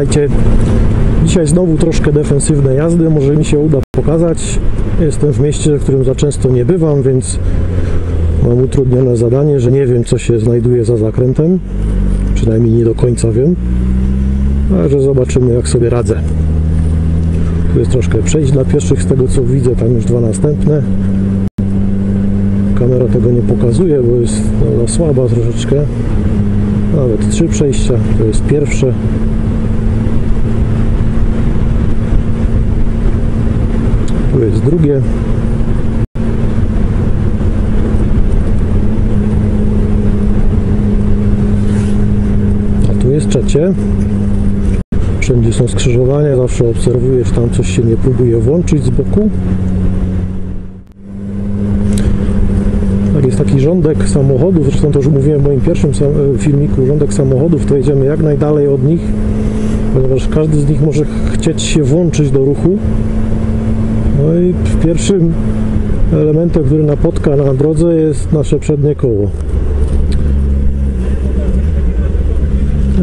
Witajcie. Dzisiaj znowu troszkę defensywnej jazdy, może mi się uda pokazać. Jestem w mieście, w którym za często nie bywam, więc mam utrudnione zadanie, że nie wiem, co się znajduje za zakrętem. Przynajmniej nie do końca wiem. Także zobaczymy, jak sobie radzę. Tu jest troszkę przejść dla pieszych, z tego co widzę, tam już dwa następne. Kamera tego nie pokazuje, bo jest ona słaba troszeczkę. Nawet 3 przejścia, to jest pierwsze. Tu jest drugie. A tu jest trzecie. Wszędzie są skrzyżowania, zawsze obserwuję, czy tam coś się nie próbuje włączyć z boku. Tak, jest taki rządek samochodów, zresztą to już mówiłem w moim pierwszym filmiku, rządek samochodów, to jedziemy jak najdalej od nich, ponieważ każdy z nich może chcieć się włączyć do ruchu. No i pierwszym elementem, który napotka na drodze, jest nasze przednie koło.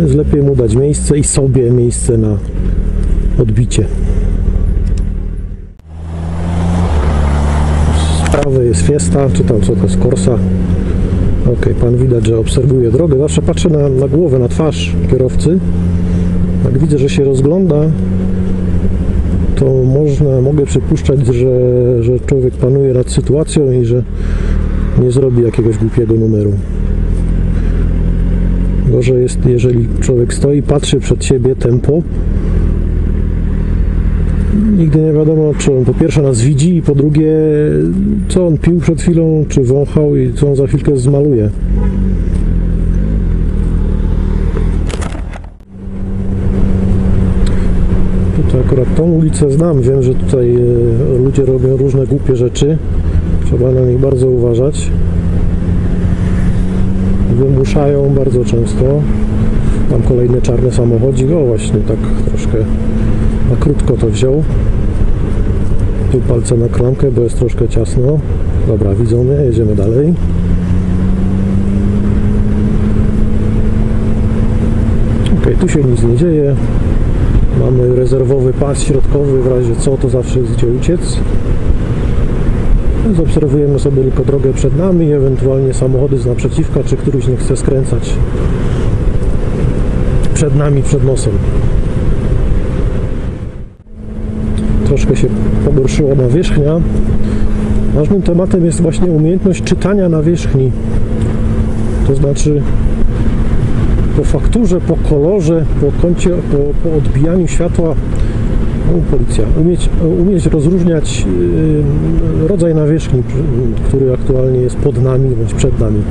Jest lepiej mu dać miejsce i sobie miejsce na odbicie. Z prawej jest Fiesta, czy tam co to jest, Corsa. Ok, pan widać, że obserwuje drogę. Zawsze patrzę na głowę, na twarz kierowcy. Jak widzę, że się rozgląda, to mogę przypuszczać, że człowiek panuje nad sytuacją i że nie zrobi jakiegoś głupiego numeru. Gorzej jest, jeżeli człowiek stoi, patrzy przed siebie tempo. Nigdy nie wiadomo, czy on po pierwsze nas widzi i po drugie, co on pił przed chwilą, czy wąchał i co on za chwilkę zmaluje. Tutaj akurat tą ulicę znam, wiem, że tutaj ludzie robią różne głupie rzeczy. Trzeba na nich bardzo uważać. Wymuszają bardzo często. Tam kolejny czarny samochodzik. O, właśnie tak troszkę na krótko to wziął. Tu palce na klamkę, bo jest troszkę ciasno. Dobra, widzą mnie, jedziemy dalej. Ok, tu się nic nie dzieje. Mamy rezerwowy pas środkowy, w razie co, to zawsze jest gdzie uciec. Obserwujemy sobie tylko drogę przed nami, ewentualnie samochody z naprzeciwka, czy któryś nie chce skręcać przed nami, przed nosem. Troszkę się pogorszyła nawierzchnia. Ważnym tematem jest właśnie umiejętność czytania nawierzchni. To znaczy po fakturze, po kolorze, po kącie, po odbijaniu światła, policja, umieć rozróżniać rodzaj nawierzchni, który aktualnie jest pod nami bądź przed nami.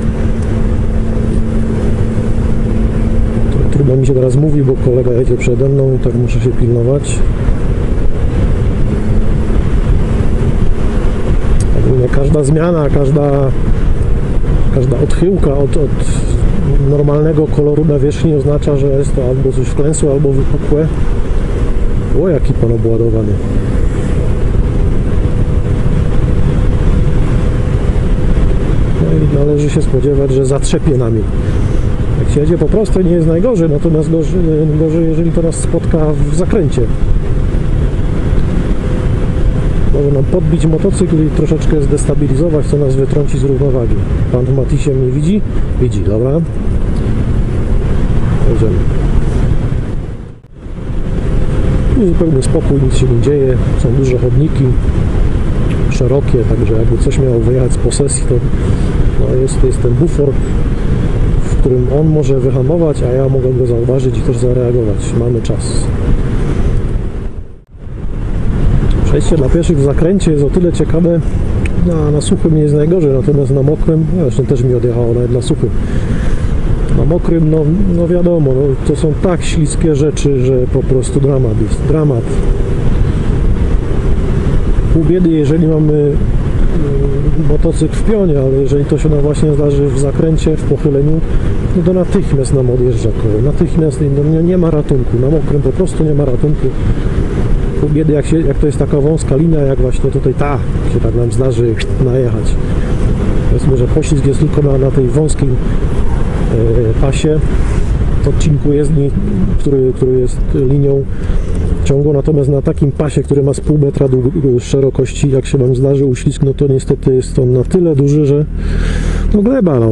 To trudno mi się teraz mówi, bo kolega jedzie przede mną i tak muszę się pilnować. Ogólnie każda zmiana, każda odchyłka od normalnego koloru nawierzchni oznacza, że jest to albo coś wklęsłe, albo wypukłe. O, jaki pan obładowany. No i należy się spodziewać, że zatrzepie nami. Jak się jedzie po prostej, nie jest najgorzej, natomiast gorzej, jeżeli to nas spotka w zakręcie. Może nam podbić motocykl i troszeczkę zdestabilizować, co nas wytrąci z równowagi. Pan w Matisie mnie widzi? Widzi, dobra. Jedziemy. Zupełny spokój, nic się nie dzieje, są duże chodniki, szerokie, także jakby coś miało wyjechać z posesji, to no jest ten bufor, w którym on może wyhamować, a ja mogę go zauważyć i też zareagować. Mamy czas. Przejście dla pieszych w zakręcie jest o tyle ciekawe, na suchym nie jest najgorzej, natomiast na mokrym, zresztą też mi odjechało nawet na suchym. Na mokrym, no wiadomo, to są tak śliskie rzeczy, że po prostu dramat jest. Dramat. Pół biedy, jeżeli mamy motocykl w pionie, ale jeżeli to się nam właśnie zdarzy w zakręcie, w pochyleniu, no to natychmiast nam odjeżdża koło. Natychmiast nie ma ratunku. Na mokrym po prostu nie ma ratunku. Pół biedy, jak to jest taka wąska linia, jak właśnie tutaj się tak nam zdarzy najechać. Powiedzmy, że poślizg jest tylko na tej wąskiej pasie, odcinku jezdni, który jest linią ciągłą, natomiast na takim pasie, który ma z pół metra szerokości, jak się wam zdarzy uślizg, no to niestety jest on na tyle duży, że no gleba, no.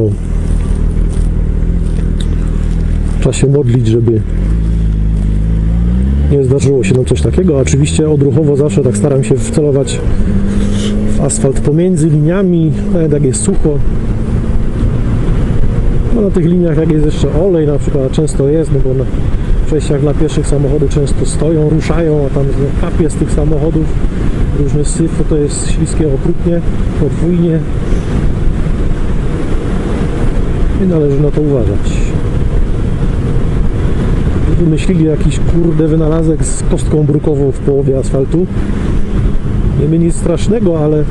Trzeba się modlić, żeby nie zdarzyło się nam coś takiego. Oczywiście odruchowo zawsze tak staram się wcelować w asfalt pomiędzy liniami, nawet jak jest sucho. No na tych liniach, jak jest jeszcze olej na przykład, często jest, no bo na przejściach dla pieszych samochody często stoją, ruszają, a tam kapie z tych samochodów, różny syf, to jest śliskie okrutnie, podwójnie i należy na to uważać. Wymyślili jakiś kurde wynalazek z kostką brukową w połowie asfaltu. Niby nic strasznego, ale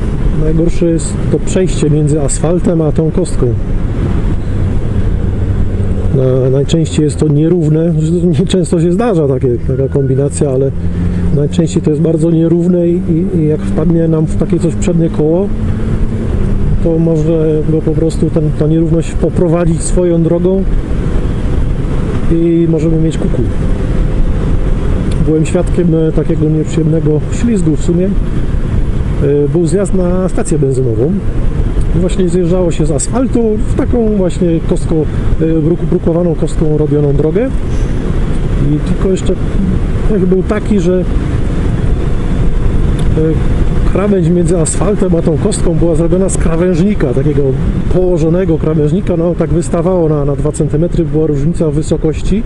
najgorsze jest to przejście między asfaltem a tą kostką. Najczęściej jest to nierówne, często się zdarza taka kombinacja, ale najczęściej to jest bardzo nierówne i jak wpadnie nam w takie coś przednie koło, to może go po prostu ta nierówność poprowadzić swoją drogą i możemy mieć kuku. Byłem świadkiem takiego nieprzyjemnego ślizgu w sumie. Był zjazd na stację benzynową. Właśnie zjeżdżało się z asfaltu w taką właśnie kostką, brukowaną kostką robioną drogę. I tylko jeszcze był taki, że krawędź między asfaltem a tą kostką była zrobiona z krawężnika, takiego położonego krawężnika, no tak wystawało na 2 cm, była różnica w wysokości.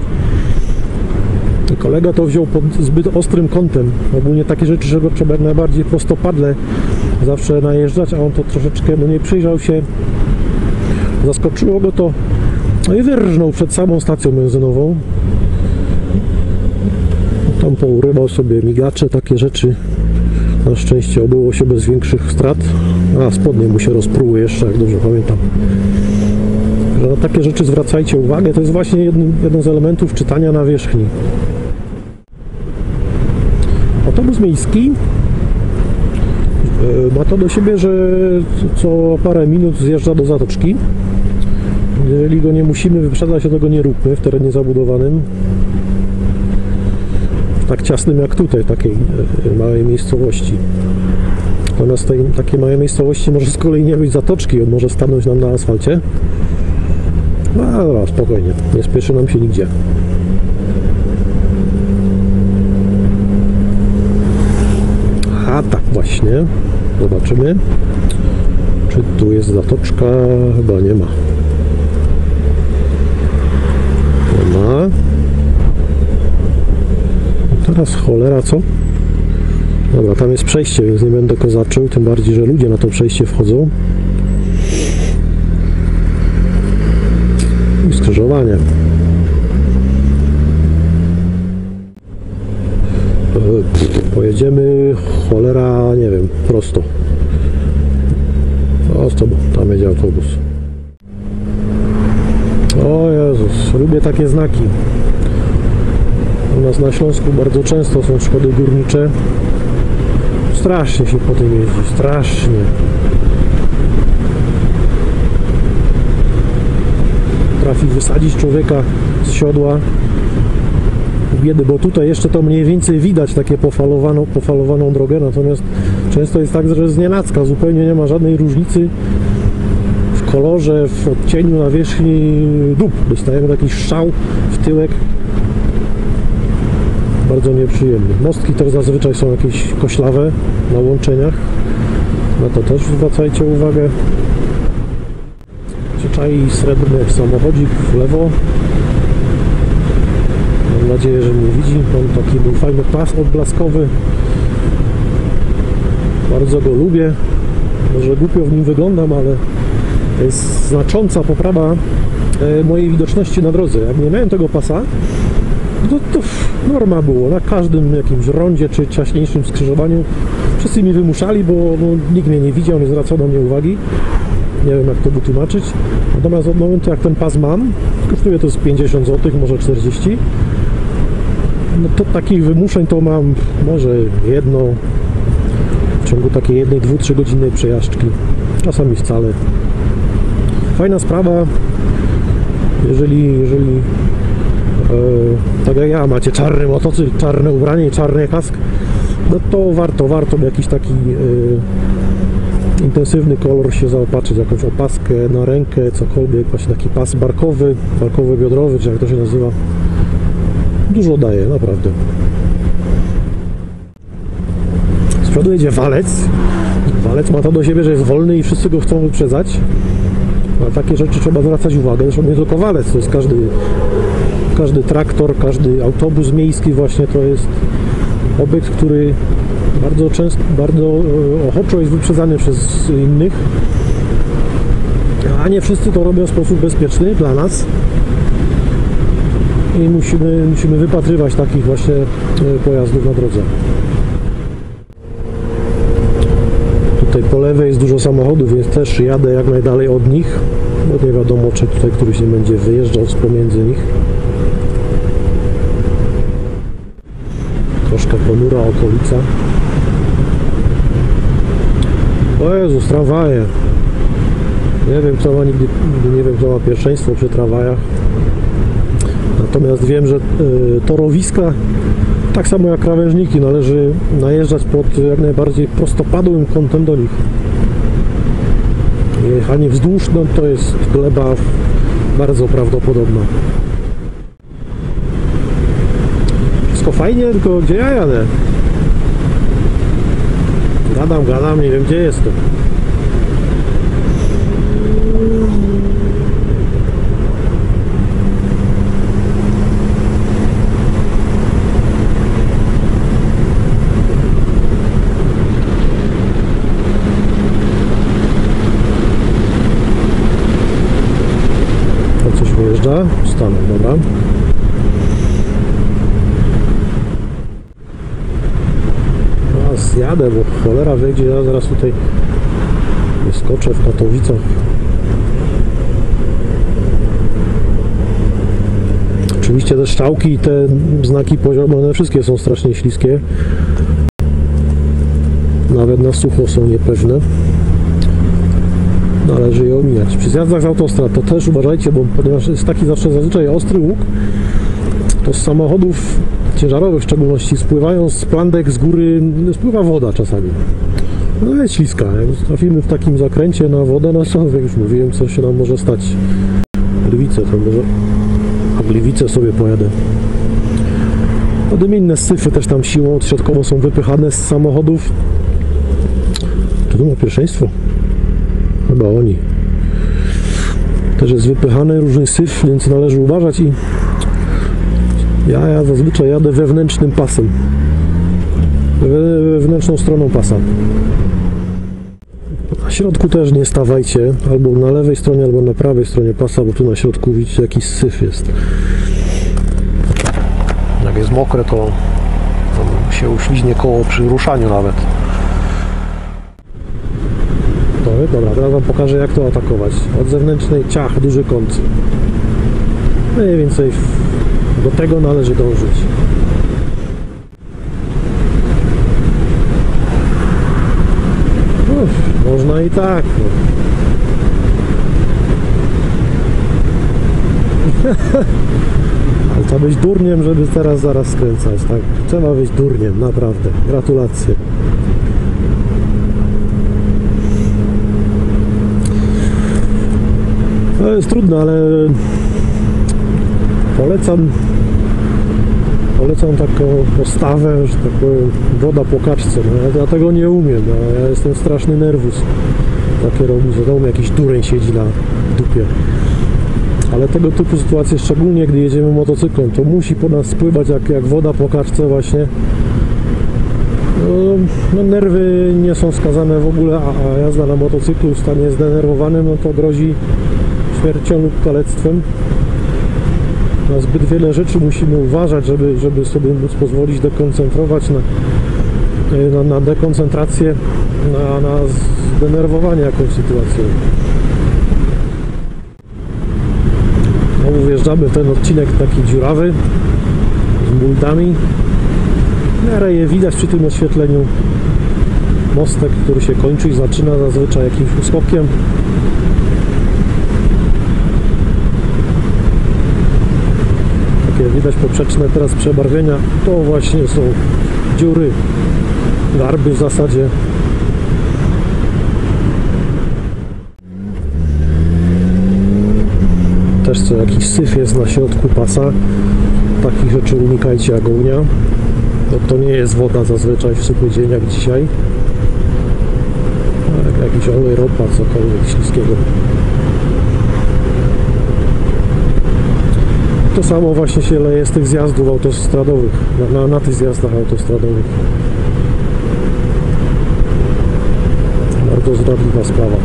I kolega to wziął pod zbyt ostrym kątem. Ogólnie takie rzeczy, żeby trzeba jak najbardziej prostopadle zawsze najeżdżać, a on to troszeczkę nie przyjrzał się. Zaskoczyło go to, no i wyrżnął przed samą stacją benzynową. Tam pourywał sobie migacze, takie rzeczy. Na szczęście obyło się bez większych strat. A spodnie mu się rozpruły jeszcze, jak dobrze pamiętam. Że na takie rzeczy zwracajcie uwagę. To jest właśnie jeden z elementów czytania nawierzchni. Autobus miejski ma to do siebie, że co parę minut zjeżdża do zatoczki. Jeżeli go nie musimy wyprzedzać, to tego nie róbmy w terenie zabudowanym. Tak ciasnym jak tutaj, takiej małej miejscowości. Natomiast tej takiej małej miejscowości może z kolei nie być zatoczki, on może stanąć nam na asfalcie. No dobra, spokojnie, nie spieszy nam się nigdzie. A tak właśnie, zobaczymy, czy tu jest zatoczka. Chyba nie ma. Nie ma. Teraz cholera, co? Dobra, tam jest przejście, więc nie będę kozaczył, tym bardziej, że ludzie na to przejście wchodzą. I skrzyżowanie. Pojedziemy, cholera, nie wiem, prosto. Prosto, bo tam jedzie autobus. O Jezus, lubię takie znaki. U nas na Śląsku bardzo często są szkody górnicze. Strasznie się po tym jeździ, strasznie. Trafi wysadzić człowieka z siodła. Biedy, bo tutaj jeszcze to mniej więcej widać takie pofalowaną drogę, natomiast często jest tak, że znienacka zupełnie nie ma żadnej różnicy w kolorze, w odcieniu nawierzchni dób. Dostajemy taki strzał w tyłek. Bardzo nieprzyjemny. Mostki też zazwyczaj są jakieś koślawe na łączeniach. Na to też zwracajcie uwagę. Czai srebrny samochodzik w lewo. Mam nadzieję, że mnie widzi. On taki był fajny pas odblaskowy. Bardzo go lubię. Może głupio w nim wyglądam, ale to jest znacząca poprawa mojej widoczności na drodze. Jak nie miałem tego pasa, to norma było. Na każdym jakimś rondzie czy ciaśniejszym skrzyżowaniu wszyscy mi wymuszali, bo nikt mnie nie widział, nie zwracał na mnie uwagi. Nie wiem, jak to wytłumaczyć. Natomiast od momentu, jak ten pas mam, kosztuje to z 50 zł, może 40. No to takich wymuszeń to mam może jedno w ciągu takiej jednej, 2-3 godzinnej przejażdżki. Czasami wcale. Fajna sprawa, jeżeli tak jak ja, macie czarny motocykl, czarne ubranie i czarny kask, no to warto jakiś taki intensywny kolor się zaopatrzyć, jakąś opaskę na rękę, cokolwiek, właśnie taki pas barkowy, biodrowy, czy jak to się nazywa. Dużo daje, naprawdę. Z przodu jedzie walec. Walec ma to do siebie, że jest wolny i wszyscy go chcą wyprzedzać. Na takie rzeczy trzeba zwracać uwagę. Zresztą nie tylko walec, to jest każdy traktor, każdy autobus miejski właśnie to jest obiekt, który bardzo ochoczo jest wyprzedzany przez innych. A nie wszyscy to robią w sposób bezpieczny dla nas. I musimy wypatrywać takich właśnie pojazdów na drodze. Tutaj po lewej jest dużo samochodów, więc też jadę jak najdalej od nich, bo nie wiadomo, czy tutaj któryś nie będzie wyjeżdżał z pomiędzy nich. Troszkę ponura okolica. O Jezus, tramwaje. Nie wiem, kto ma nie wiem, kto ma pierwszeństwo przy tramwajach. Natomiast wiem, że torowiska, tak samo jak krawężniki, należy najeżdżać pod jak najbardziej prostopadłym kątem do nich. Jechanie wzdłuż, no to jest gleba bardzo prawdopodobna. Wszystko fajnie, tylko gdzie ja jadę? Gadam, nie wiem gdzie jestem. Coś wyjeżdża? Stanę, dobra. Teraz jadę, bo cholera wyjdzie, ja zaraz tutaj wyskoczę w Katowicach. Oczywiście te strzałki i te znaki poziomowe, one wszystkie są strasznie śliskie. Nawet na sucho są niepewne. Należy je omijać. Przy zjazdach z autostrad to też uważajcie, bo ponieważ jest taki zawsze zazwyczaj ostry łuk, to z samochodów ciężarowych w szczególności spływają z plandek z góry, spływa woda czasami. No jest śliska. Jak trafimy w takim zakręcie na wodę, no co, jak już mówiłem, co się nam może stać. Gliwice, to może Gliwice sobie pojadę. Potem inne syfy też tam siłą środkową są wypychane z samochodów. Czy to ma pierwszeństwo? Chyba oni. Też jest wypychany różny syf, więc należy uważać i ja zazwyczaj jadę wewnętrznym pasem. Wewnętrzną stroną pasa. Na środku też nie stawajcie, albo na lewej stronie, albo na prawej stronie pasa, bo tu na środku widzicie jakiś syf jest. Jak jest mokre, to się uśliźnie koło przy ruszaniu nawet. Dobra, teraz wam pokażę, jak to atakować. Od zewnętrznej ciach, duży kąt. Mniej więcej do tego należy dążyć. Można i tak. Ale trzeba być durniem, żeby zaraz skręcać. Tak? Trzeba być durniem, naprawdę. Gratulacje. To jest trudne, ale polecam taką postawę, że tak powiem, woda po kaczce. No, ja tego nie umiem, no, ja jestem straszny nerwus. Takie robić, że domu jakiś dureń siedzi na dupie. Ale tego typu sytuacje, szczególnie gdy jedziemy motocyklem, to musi po nas spływać jak woda po kaczce właśnie. No, nerwy nie są skazane w ogóle, a jazda na motocyklu w stanie zdenerwowanym, no to grozi śmiercią lub kalectwem. Na zbyt wiele rzeczy musimy uważać, żeby sobie móc pozwolić dekoncentrować na dekoncentrację, na zdenerwowanie jakąś sytuacją. Znowu wjeżdżamy w ten odcinek taki dziurawy z multami. W miarę je widać przy tym oświetleniu. Mostek, który się kończy i zaczyna zazwyczaj jakimś uskokiem. Takie widać poprzeczne teraz przebarwienia, to właśnie są dziury, garby w zasadzie. Też co jakiś syf jest na środku pasa. Takich rzeczy unikajcie jak ognia. To nie jest woda zazwyczaj w suchy dzień jak dzisiaj. Jak jakiś olej, ropa, cokolwiek śliskiego. To samo właśnie się leje z tych zjazdów autostradowych, na tych zjazdach autostradowych. Bardzo zdradliwa sprawa.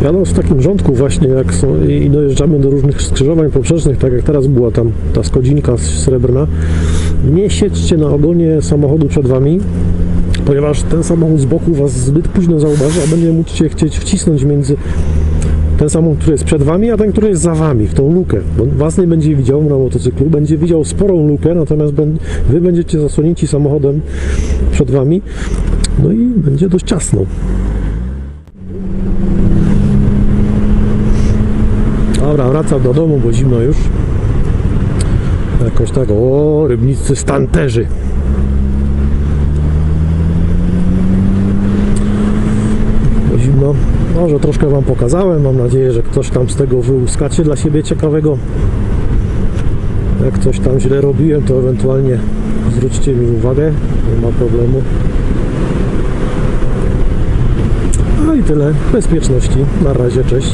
Jadąc w takim rządku właśnie, jak są, i dojeżdżamy do różnych skrzyżowań poprzecznych, tak jak teraz była tam ta Skodzinka srebrna, nie siedźcie na ogonie samochodu przed wami, ponieważ ten samochód z boku was zbyt późno zauważy, a będzie mógł cię chcieć wcisnąć między ten samochód, który jest przed wami, a ten, który jest za wami, w tą lukę. Bo was nie będzie widział na motocyklu, będzie widział sporą lukę, natomiast wy będziecie zasłonięci samochodem przed wami, no i będzie dość ciasno. Dobra, wracam do domu, bo zimno już. Jakoś tak, o, rybnicy stanterzy. Bo zimno. Może troszkę wam pokazałem, mam nadzieję, że ktoś tam z tego wyłuskacie dla siebie ciekawego. Jak coś tam źle robiłem, to ewentualnie zwróćcie mi uwagę, nie ma problemu. No i tyle. Bezpieczności. Na razie, cześć.